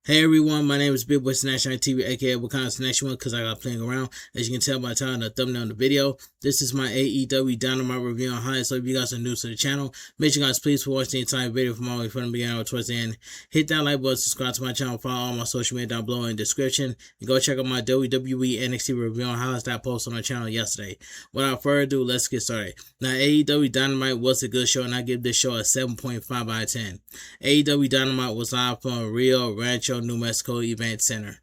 Hey everyone, my name is Big Boy Snatch on TV, aka Wakanda Snatch One, because I got playing around. As you can tell by the title and the thumbnail in the video, this is my AEW Dynamite review on highlights. So if you guys are new to the channel, make sure you guys please watch the entire video from all the way from the beginning towards the end. Hit that like button, subscribe to my channel, follow all my social media down below in the description, and go check out my WWE NXT review on highlights that I posted on the channel yesterday. Without further ado, let's get started. Now, AEW Dynamite was a good show, and I give this show a 7.5 out of 10. AEW Dynamite was live from Rio Rancho, New Mexico Event Center.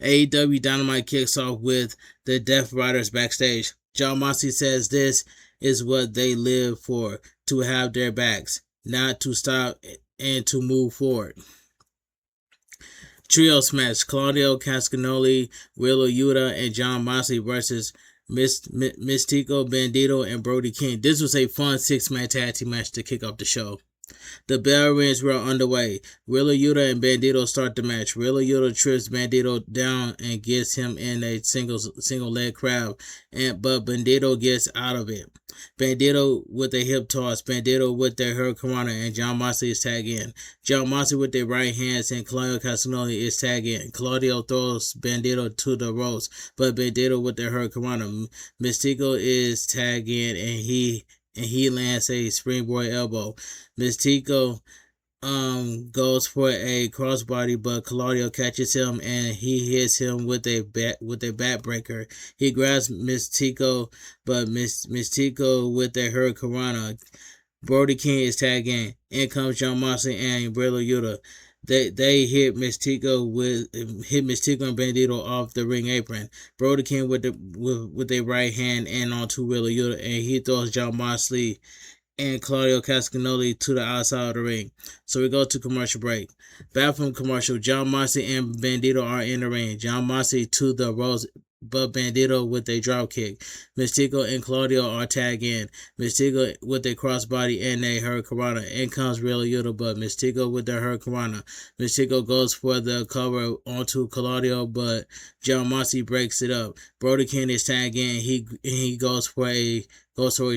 AEW Dynamite kicks off with the Death Riders backstage. Jon Moxley says this is what they live for, to have their backs, not to stop and to move forward. Trios match: Claudio Castagnoli, Wheeler Yuta, and Jon Moxley versus Mystico, Bandito, and Brody King. This was a fun six-man tag team match to kick off the show. The bell rings were underway. Wheeler Yuta and Bandito start the match. Wheeler Yuta trips Bandito down and gets him in a single leg crab, but Bandito gets out of it. Bandito with a hip toss, Bandito with their hurricanrana, and Jon Moxley is tagged in. Jon Moxley with their right hands, and Claudio Castagnoli is tagged in. Claudio throws Bandito to the ropes, but Bandito with their hurricanrana. Mystico is tagged in, and he lands a springboard elbow. Mystico goes for a crossbody, but Claudio catches him and he hits him with a backbreaker. He grabs Mystico, but Mystico with a hurricanrana. Brody King is tagged in. In comes Jon Moxley and Wheeler Yuta. They hit Mystico and Bandito off the ring apron. Brody King with a right hand and onto Wheeler Yuta, and he throws Jon Moxley and Claudio Castagnoli to the outside of the ring. So we go to commercial break. Back from commercial, Jon Moxley and Bandito are in the ring. Jon Moxley to the ropes, but Bandito with a drop kick. Mystico and Claudio are tagged in. Mystico with a crossbody and a hurricanrana. In comes Wheeler Yuta, but Mystico with the hurricanrana. Mystico goes for the cover onto Claudio, but Jon Moxley breaks it up. Brody King is tagged in. He goes for a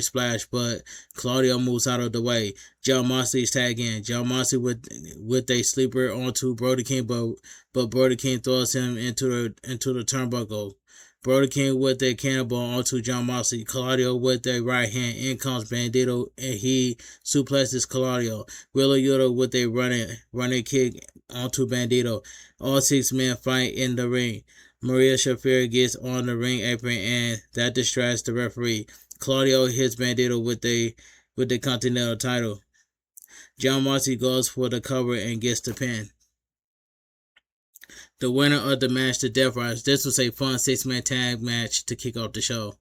splash, but Claudio moves out of the way. Jon Moxley is tagged in. Jon Moxley with a sleeper onto Brody King, but Brody King throws him into the turnbuckle. Brody King with a cannonball onto Jon Moxley. Claudio with a right hand. In comes Bandito, and he suplexes Claudio. Wheeler Yuta with a running kick onto Bandito. All six men fight in the ring. Maria Shafir gets on the ring apron, and that distracts the referee. Claudio hits Bandito with the Continental title. Jon Moxley goes for the cover and gets the pin. The winner of the match, the Death Riders. This was a fun six-man tag match to kick off the show.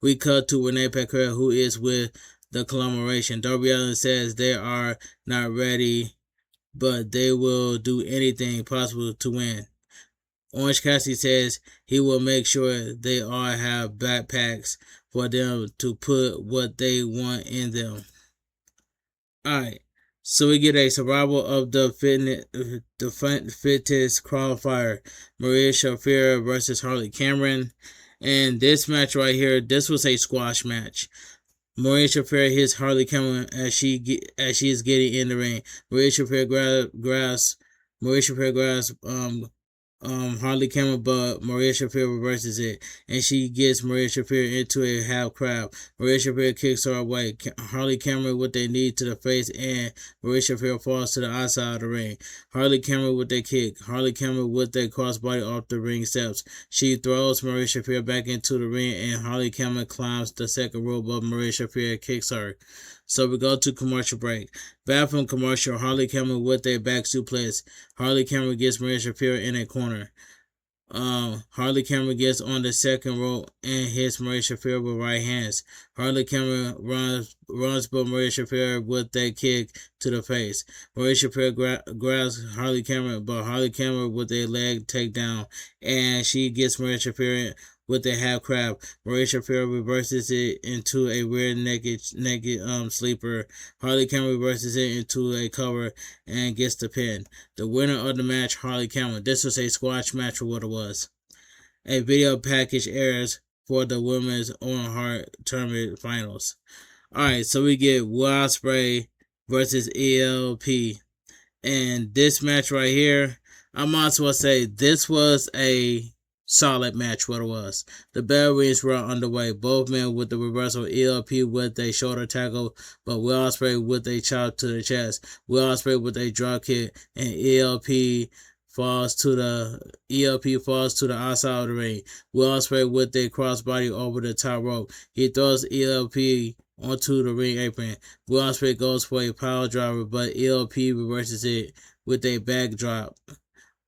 We cut to Renee Paquette, who is with the conglomeration. Darby Allin says they are not ready, but they will do anything possible to win. Orange Cassidy says he will make sure they all have backpacks for them to put what they want in them. Alright, so we get a survival of the fittest qualifier. Maria Shafir versus Harley Cameron. And this match right here, this was a squash match. Maria Shafir hits Harley Cameron as she is getting in the ring. Maria Shafir grabs Harley Cameron, but Maria Shafir reverses it, and she gets Maria Shafir into a half crab. Maria Shafir kicks her away. Harley Cameron with a knee to the face, and Maria Shafir falls to the outside of the ring. Harley Cameron with a kick. Harley Cameron with a crossbody off the ring steps. She throws Maria Shafir back into the ring, and Harley Cameron climbs the second rope, but Maria Shafir kicks her. So we go to commercial break. Back from commercial, Harley Cameron with a back suplex. Harley Cameron gets Maria Shafir in a corner. Harley Cameron gets on the second rope and hits Maria Shafir with right hands. Harley Cameron runs but Maria Shafir with a kick to the face. Maria Shafir grabs Harley Cameron, but Harley Cameron with a leg takedown, and she gets Maria Shafir with a half crab. Maria Shafir reverses it into a weird naked sleeper. Harley Cameron reverses it into a cover and gets the pin. The winner of the match, Harley Cameron. This was a squash match for what it was. A video package airs for the Women's Owen Hart Tournament Finals. Alright, so we get Will Ospreay versus ELP. And this match right here, I might as well say this was a solid match. What it was. The bell rings were underway. Both men with the reversal. ELP with a shoulder tackle, but Will Ospreay with a chop to the chest. Will Ospreay with a drop kick, and ELP falls to the outside of the ring. Will Ospreay with a crossbody over the top rope. He throws ELP onto the ring apron. Will Ospreay goes for a power driver, but ELP reverses it with a backdrop.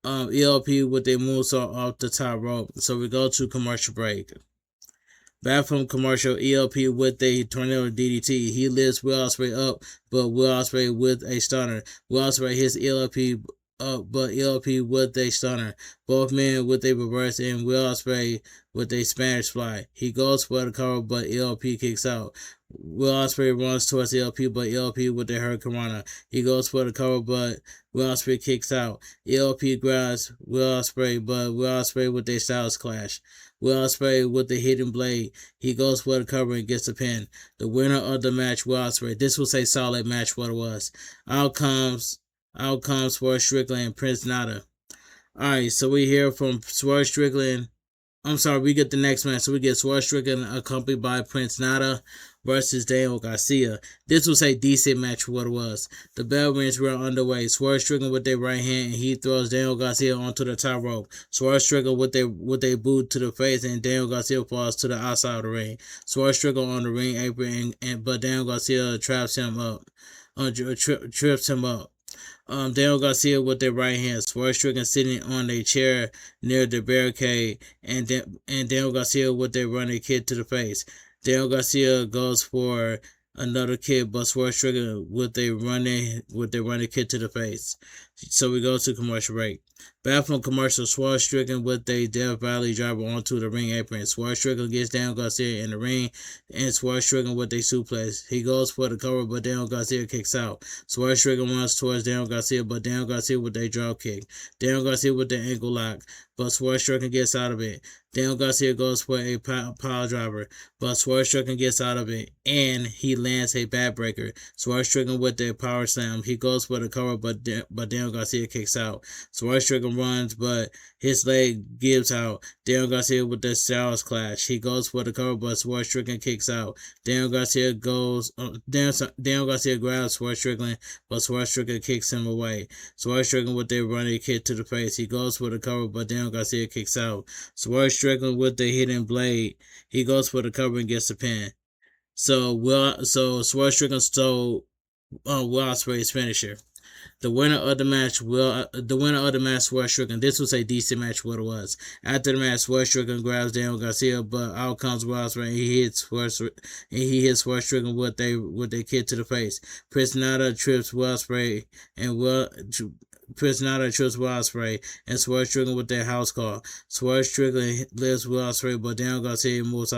ELP with a moonsault off the top rope. So we go to commercial break. Back from commercial, ELP with a tornado DDT. He lifts Will Ospreay up, but Will Ospreay with a stunner. Will Ospreay hits ELP up, but ELP with a stunner. Both men with a reverse, and Will Ospreay with a Spanish fly. He goes for the cover, but ELP kicks out. Will Ospreay runs towards ELP, but ELP with the Hurricanrana. He goes for the cover, but Will Ospreay kicks out. ELP grabs Will Ospreay, but Will Ospreay with a Styles Clash. Will Ospreay with the hidden blade. He goes for the cover and gets the pin. The winner of the match, Will Ospreay. This was a solid match, what it was. Outcomes Swerve Strickland and Prince Nana. Alright, so we hear from Swerve Strickland. I'm sorry, we get the next match. So we get Swerve Strickland accompanied by Prince Nana versus Daniel Garcia. This was a decent match for what it was. The bell rings were underway. Swerve Strickland with their right hand, and he throws Daniel Garcia onto the top rope. Swerve Strickland with a boot to the face, and Daniel Garcia falls to the outside of the ring. Swerve Strickland on the ring apron, but Daniel Garcia trips him up. Daniel Garcia with their right hand. Swerve Strickland sitting on a chair near the barricade, and Daniel Garcia with their running kick to the face. Daniel Garcia goes for another kick, but Swerve Strickland with their running kick to the face. So we go to commercial break. Back from commercial, Swerve Strickland with a Death Valley driver onto the ring apron. Swerve Strickland gets Daniel Garcia in the ring, and Swerve Strickland with a suplex. He goes for the cover, but Daniel Garcia kicks out. Swerve Strickland runs towards Daniel Garcia, but Daniel Garcia with a drop kick. Daniel Garcia with the ankle lock, but Swerve Strickland gets out of it. Daniel Garcia goes for a power driver, but Swerve Strickland gets out of it, and he lands a backbreaker. Swerve Strickland with the power slam. He goes for the cover, but Daniel Garcia kicks out. Swerve Strickland runs, but his leg gives out. Daniel Garcia with the Styles Clash. He goes for the cover, but Swerve Strickland kicks out. Daniel Garcia grabs Swerve Strickland, but Swerve Strickland kicks him away. Swerve Strickland with a running kick to the face. He goes for the cover, but Daniel Garcia kicks out. Swerve Strickland with the hidden blade. He goes for the cover and gets the pin. So Swerve Strickland stole Will Ospreay's finisher. The winner of the match, Swerve Strickland. This was a decent match, what it was. After the match, Swerve Strickland grabs Daniel Garcia, but out comes Will Ospreay, and he hits Swerve Strickland with a kick to the face. Prince Nana trips Will Ospreay, and Swerve Strickland with their house call. Swerve Strickland lifts Will Ospreay, but Daniel Garcia moves.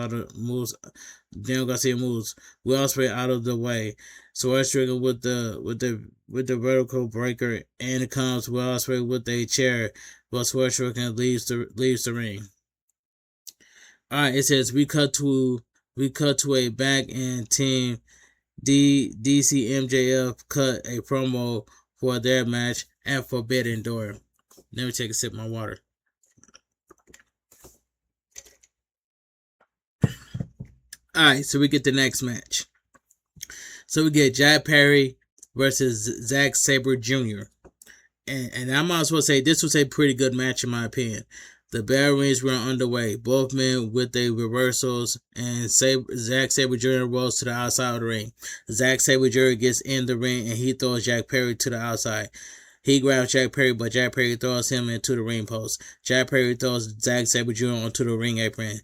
Will Ospreay out of the way. Swerve Strickland with the vertical breaker, and it comes Will Ospreay with a chair, but Swerve Strickland leaves the ring. Alright, it says we cut to a back, and team DCMJF cut a promo for their match at Forbidden Door. Let me take a sip of my water. Alright, so we get the next match. So we get Jack Perry versus Zack Sabre Jr. And I might as well say this was a pretty good match in my opinion. The bell rings were underway. Both men with their reversals, and Zack Sabre Jr. rolls to the outside of the ring. Zack Sabre Jr. gets in the ring, and he throws Jack Perry to the outside. He grabs Jack Perry, but Jack Perry throws him into the ring post. Jack Perry throws Zack Sabre Jr. onto the ring apron.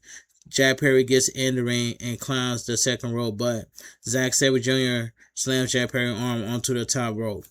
Jack Perry gets in the ring and climbs the second rope, but Zack Sabre Jr. slams Jack Perry's arm onto the top rope.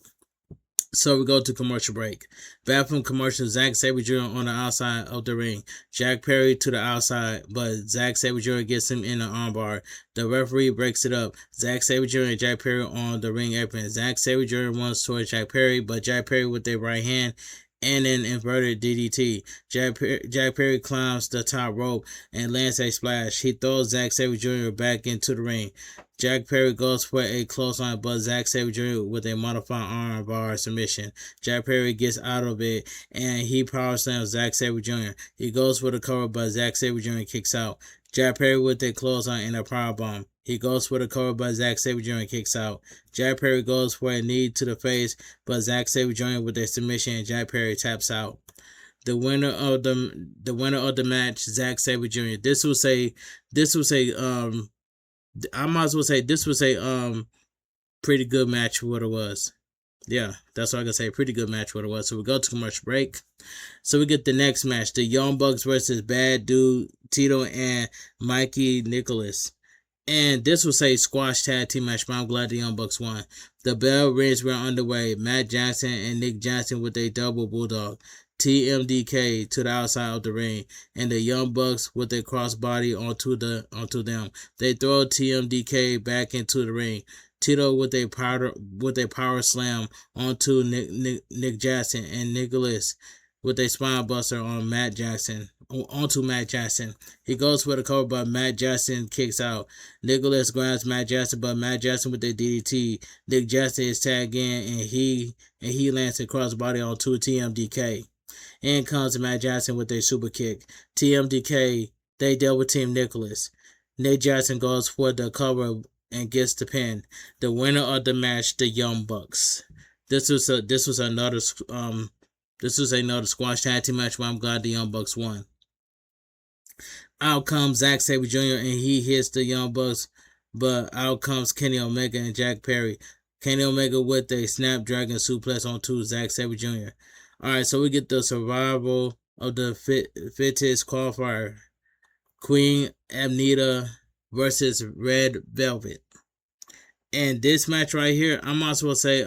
So we go to commercial break. Back from commercial, Zack Sabre Jr. on the outside of the ring. Jack Perry to the outside, but Zack Sabre Jr. gets him in the armbar. The referee breaks it up. Zack Sabre Jr. and Jack Perry on the ring apron. Zack Sabre Jr. runs towards Jack Perry, but Jack Perry with their right hand and an inverted DDT. Jack Perry climbs the top rope and lands a splash. He throws Zack Sabre Jr. back into the ring. Jack Perry goes for a clothesline, but Zack Sabre Jr. with a modified arm bar submission. Jack Perry gets out of it, and he power slams Zack Sabre Jr. He goes for the cover, but Zack Sabre Jr. kicks out. Jack Perry with a clothesline and a powerbomb. He goes for the cover, but Zack Sabre Jr. kicks out. Jack Perry goes for a knee to the face, but Zack Sabre Jr. with a submission, and Jack Perry taps out. The winner of the match, Zack Sabre Jr. This was a I might as well say this was a pretty good match for what it was. Yeah, that's what I can say. Pretty good match for what it was. So we go to commercial break. So we get the next match, the Young Bucks versus Bad Dude Tito and Mikey Nicholas. And this was a squash tag team match, but I'm glad the Young Bucks won. The bell rings were underway. Matt Jackson and Nick Jackson with a double bulldog. TMDK to the outside of the ring, and the Young Bucks with a crossbody onto them. They throw TMDK back into the ring. Tito with a power slam onto Nick Jackson, and Nicholas with a spine buster on Matt Jackson. He goes for the cover, but Matt Jackson kicks out. Nicholas grabs Matt Jackson, but Matt Jackson with the DDT. Nick Jackson is tagged in, and he lands a crossbody onto TMDK. In comes Matt Jackson with a super kick. TMDK, they deal with Team Nicholas. Nick Jackson goes for the cover and gets the pin. The winner of the match, the Young Bucks. This was another squash tag team match, but I'm glad the Young Bucks won. Out comes Zack Sabre Jr. and he hits the Young Bucks, but out comes Kenny Omega and Jack Perry. Kenny Omega with a Snapdragon suplex onto Zack Sabre Jr. Alright, so we get the survival of the fittest qualifier. Queen Amnita versus Red Velvet. And this match right here, I might as well say,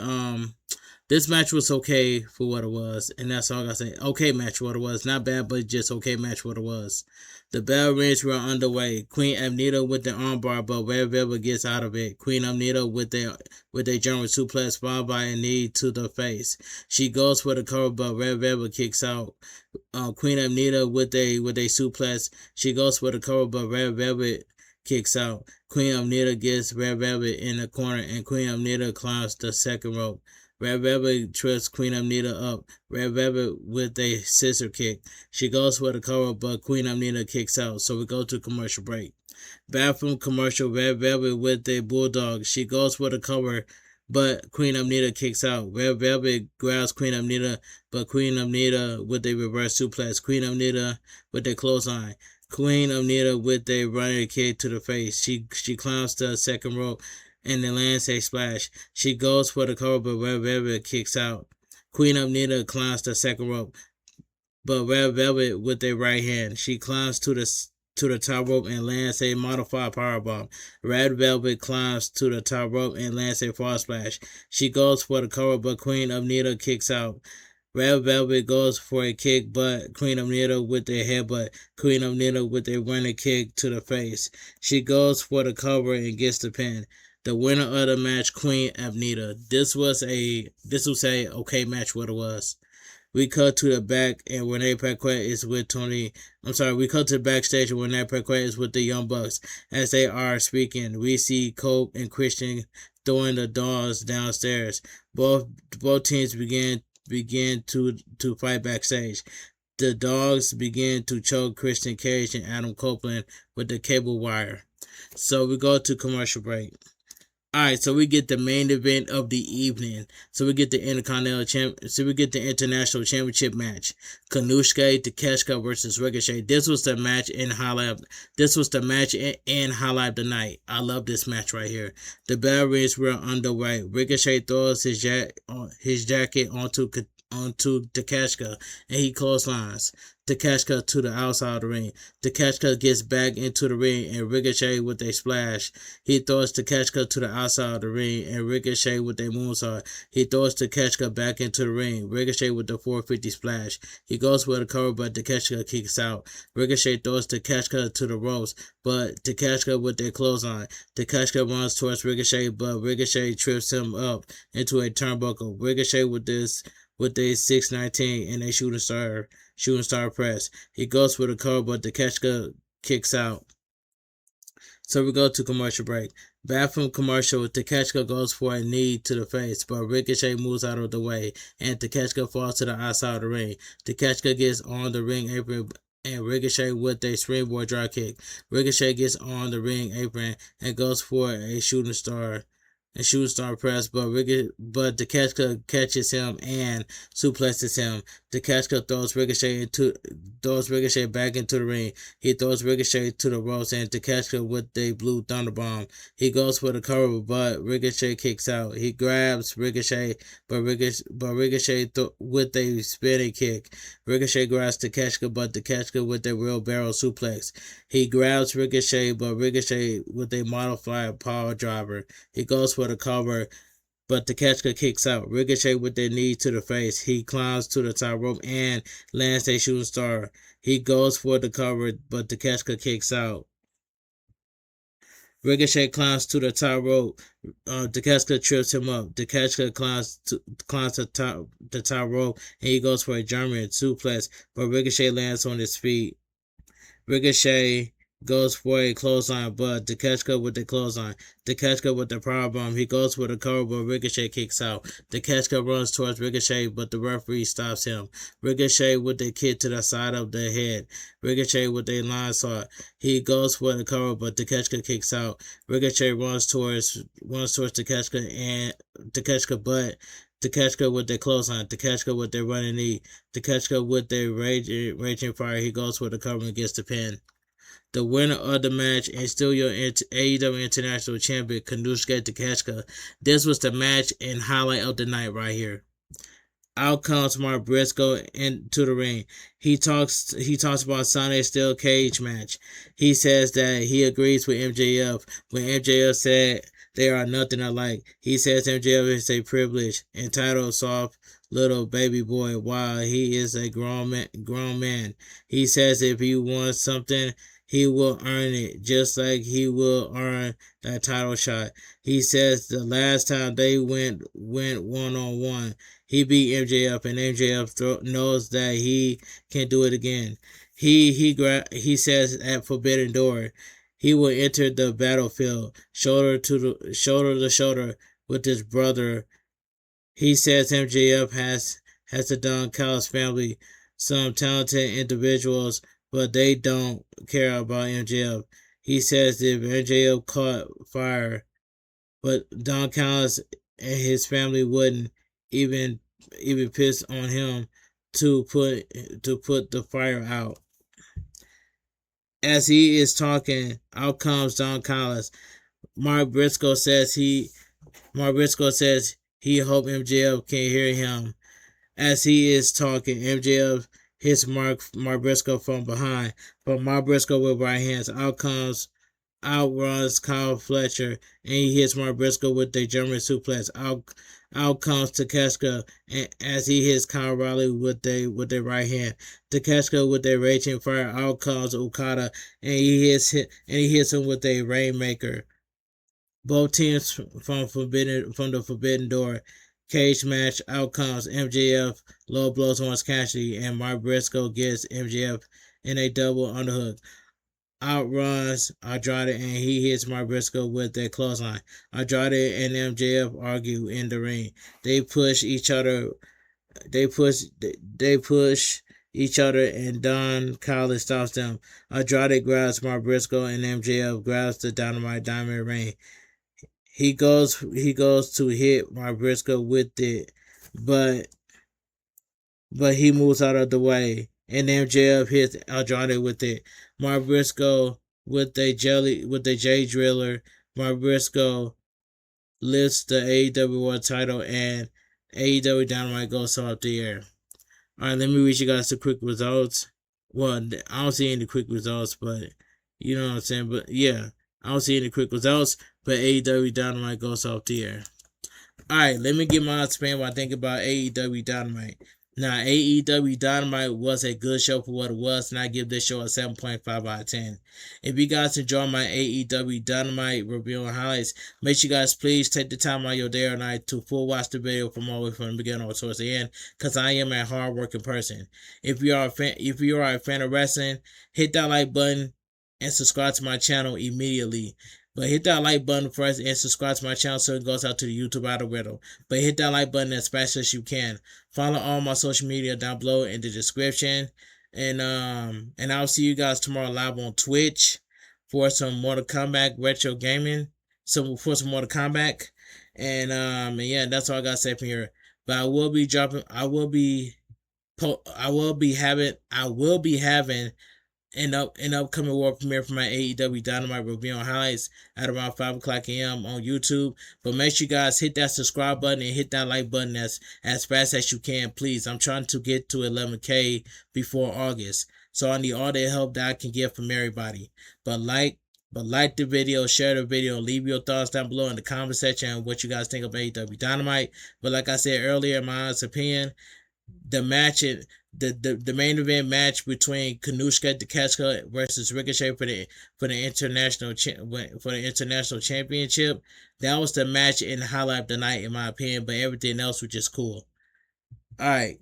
this match was okay for what it was. And that's all I gotta say. Okay match for what it was. Not bad, but just okay match for what it was. The bell rings were underway. Queen Amnita with the armbar, but Red Velvet gets out of it. Queen Amnita with a German suplex followed by a knee to the face. She goes for the cover, but Red Velvet kicks out. Queen Amnita with a suplex. She goes for the cover, but Red Velvet kicks out. Queen Amnita gets Red Velvet in the corner, and Queen Amnita climbs the second rope. Red Velvet trips Queen Amnita up. Red Velvet with a scissor kick. She goes for the cover, but Queen Amnita kicks out. So we go to commercial break. Bathroom commercial. Red Velvet with a bulldog. She goes for the cover, but Queen Amnita kicks out. Red Velvet grabs Queen Amnita, but Queen Amnita with a reverse suplex. Queen Amnita with a clothesline. Queen Amnita with a running kick to the face. She climbs the second rope and then lands a splash. She goes for the cover, but Red Velvet kicks out. Queen Amnita climbs the second rope, but Red Velvet with a right hand. She climbs to the top rope and lands a modified powerbomb. Red Velvet climbs to the top rope and lands a fall splash. She goes for the cover, but Queen Amnita kicks out. Red Velvet goes for a kick, but Queen Amnita with a headbutt. Queen Amnita with a running kick to the face. She goes for the cover and gets the pin. The winner of the match, Queen Amnita. This was a okay match. What it was. We cut to the back and Renee Paquette is with Tony. We cut to the backstage and Renee Paquette is with the Young Bucks. As they are speaking, we see Cope and Christian throwing the dolls downstairs. Both teams begin to fight backstage. The dogs begin to choke Christian Cage and Adam Copeland with the cable wire. So we go to commercial break. Alright, so we get the main event of the evening. So we get the International Championship match. Konosuke Takeshita versus Ricochet. This was the match and highlight of the night. I love this match right here. The bell rings were underway. Ricochet throws his jacket onto Takeshita and he clotheslines Takeshita to the outside of the ring. Takeshita gets back into the ring and Ricochet with a splash. He throws Takeshita to the outside of the ring and Ricochet with a moonsault. He throws Takeshita back into the ring. Ricochet with the 450 splash. He goes for the cover, but Takeshita kicks out. Ricochet throws Takeshita to the ropes, but Takeshita with their clothes on. Takeshita runs towards Ricochet, but Ricochet trips him up into a turnbuckle. Ricochet with a 619 and a shooting star press. He goes for the cover, but Takeshita kicks out. So we go to commercial break. Back from commercial, Takeshita goes for a knee to the face, but Ricochet moves out of the way, and Takeshita falls to the outside of the ring. Takeshita gets on the ring apron and Ricochet with a springboard drop kick. Ricochet gets on the ring apron and goes for a shooting star press, but Takeshita catches him and suplexes him. Takeshita throws Ricochet back into the ring. He throws Ricochet to the ropes and Takeshita with a blue thunder bomb. He goes for the cover, but Ricochet kicks out. He grabs Ricochet, but Ricochet with a spinning kick. Ricochet grabs Takeshita, but Takeshita with a wheelbarrow suplex. He grabs Ricochet, but Ricochet with a modified power driver. He goes for the cover, but Takeshita kicks out. Ricochet with their knee to the face. He climbs to the top rope and lands a shooting star. He goes for the cover, but Takeshita kicks out. Ricochet climbs to the top rope. Takeshita trips him up. Takeshita climbs the top rope, and he goes for a German suplex, but Ricochet lands on his feet. Ricochet goes for a clothesline, but Takeshita with the clothesline. Takeshita with the powerbomb. He goes for the cover, but Ricochet kicks out. Takeshita runs towards Ricochet, but the referee stops him. Ricochet with the kick to the side of the head. Ricochet with a line saw. He goes for the cover, but Takeshita kicks out. Ricochet runs towards Takeshita and Takeshita, but Takeshita with the clothesline. Takeshita with the running knee. Takeshita with the raging fire. He goes for the cover and gets the pin. The winner of the match and still your AEW International Champion, Konosuke Takeshita. This was the match and highlight of the night right here. Out comes Mark Briscoe into the ring. He talks about Sunday's steel cage match. He says that he agrees with MJF when MJF said they are nothing alike. He says MJF is a privileged, entitled, soft little baby boy while he is a grown man. He says if he wants something, he will earn it, just like he will earn that title shot. He says the last time they went one-on-one, he beat MJF, and MJF knows that he can do it again. He says at Forbidden Door, he will enter the battlefield shoulder to shoulder with his brother. He says MJF has the Don Callis family, some talented individuals, but they don't care about MJF. He says if MJF caught fire, but Don Callis and his family wouldn't even piss on him to put the fire out. As he is talking, out comes Don Callis. Mark Briscoe says he hope MJF can hear him. As he is talking, MJF hits Mark Briscoe from behind, but Mark Briscoe with right hands. Outruns Kyle Fletcher, and he hits Mark Briscoe with a German suplex. Out comes Takeshita, and as he hits Kyle Riley with a right hand. Takeshita with a raging fire. Out comes Okada, and he hits him with a Rainmaker. Both teams from the Forbidden Door cage match. Out comes MJF, low blows on Cassidy, and Mark Briscoe gets MJF in a double underhook. Outruns Andrade, and he hits Mark Briscoe with a clothesline. Andrade and MJF argue in the ring. They push each other. They push each other, and Don Callis stops them. Andrade grabs Mark Briscoe, and MJF grabs the Dynamite Diamond ring. He goes to hit Mark Briscoe with it, but he moves out of the way, and MJF hits Andrade with it. Mark Briscoe with a J Driller. Mark Briscoe lifts the AEW World Title, and AEW Dynamite goes up the air. All right, let me read you guys the quick results. Well, I don't see any quick results, but you know what I'm saying. But yeah, I don't see any quick results, but AEW Dynamite goes off the air. Alright, let me get my spin what I think about AEW Dynamite. Now, AEW Dynamite was a good show for what it was, and I give this show a 7.5 out of 10. If you guys enjoy my AEW Dynamite review and highlights, make sure you guys please take the time out of your day or night to full watch the video from all the way from the beginning or towards the end, because I am a hard-working person. If you are a fan of wrestling, hit that like button, and subscribe to my channel immediately. But hit that like button first and subscribe to my channel so it goes out to the YouTube algorithm. But hit that like button as fast as you can. Follow all my social media down below in the description. And I'll see you guys tomorrow live on Twitch for some Mortal Kombat retro gaming. For some Mortal Kombat. And yeah, that's all I gotta say from here. But I will be having an upcoming world premiere for my AEW Dynamite review and highlights at around 5 o'clock a.m. on YouTube. But make sure you guys hit that subscribe button and hit that like button as fast as you can, please. I'm trying to get to 11K before August, so I need all the help that I can get from everybody. But like the video, share the video, leave your thoughts down below in the comment section on what you guys think of AEW Dynamite. But like I said earlier, in my honest opinion, the match the main event match between Konosuke Takeshita versus Ricochet for the international championship, that was the match and the highlight of the night in my opinion. But everything else was just cool. All right,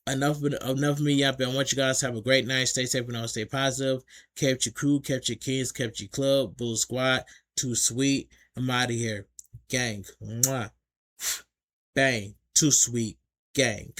enough of me yapping. I want you guys to have a great night. Stay safe and all stay positive. Kept your crew, kept your kings, kept your club. Bull Squad, too sweet. I'm out of here, gang. Mwah. Bang, too sweet, gang.